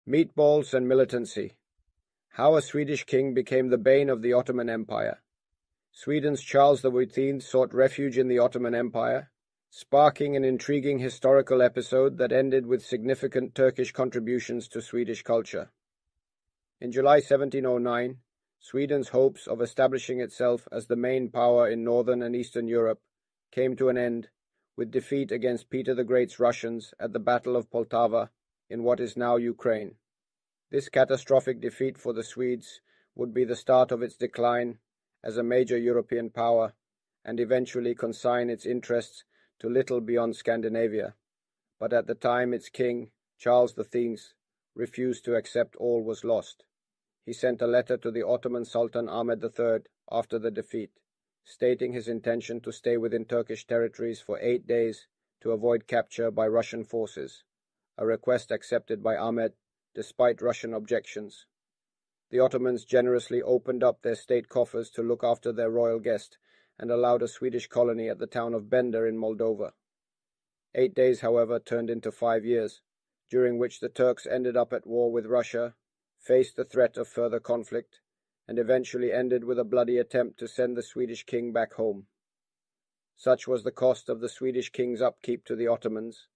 Meatballs and militancy. How a Swedish king became the bane of the Ottoman Empire. Sweden's Charles XIII sought refuge in the Ottoman Empire, sparking an intriguing historical episode that ended with significant Turkish contributions to Swedish culture. In July 1709, Sweden's hopes of establishing itself as the main power in northern and eastern Europe came to an end with defeat against Peter the Great's Russians at the Battle of Poltava in what is now Ukraine. This catastrophic defeat for the Swedes would be the start of its decline as a major European power and eventually consign its interests to little beyond Scandinavia. But at the time its king, Charles X, refused to accept all was lost. He sent a letter to the Ottoman Sultan Ahmed III after the defeat, stating his intention to stay within Turkish territories for 8 days to avoid capture by Russian forces, a request accepted by Ahmed despite Russian objections. The Ottomans generously opened up their state coffers to look after their royal guest and allowed a Swedish colony at the town of Bender in Moldova. 8 days, however, turned into 5 years, during which the Turks ended up at war with Russia, faced the threat of further conflict, and eventually ended with a bloody attempt to send the Swedish king back home. Such was the cost of the Swedish king's upkeep to the Ottomans,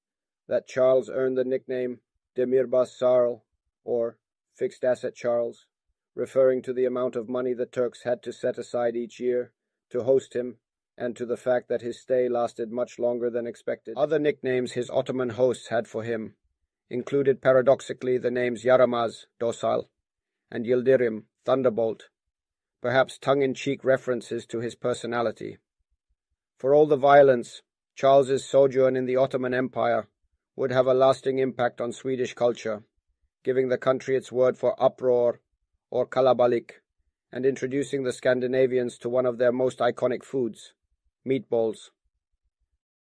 that Charles earned the nickname Demirbas Sarl, or Fixed Asset Charles, referring to the amount of money the Turks had to set aside each year to host him, and to the fact that his stay lasted much longer than expected. Other nicknames his Ottoman hosts had for him included paradoxically the names Yaramaz, docile, and Yildirim, thunderbolt, perhaps tongue-in-cheek references to his personality. For all the violence, Charles's sojourn in the Ottoman Empire would have a lasting impact on Swedish culture, giving the country its word for uproar, or kalabalik, and introducing the Scandinavians to one of their most iconic foods, meatballs.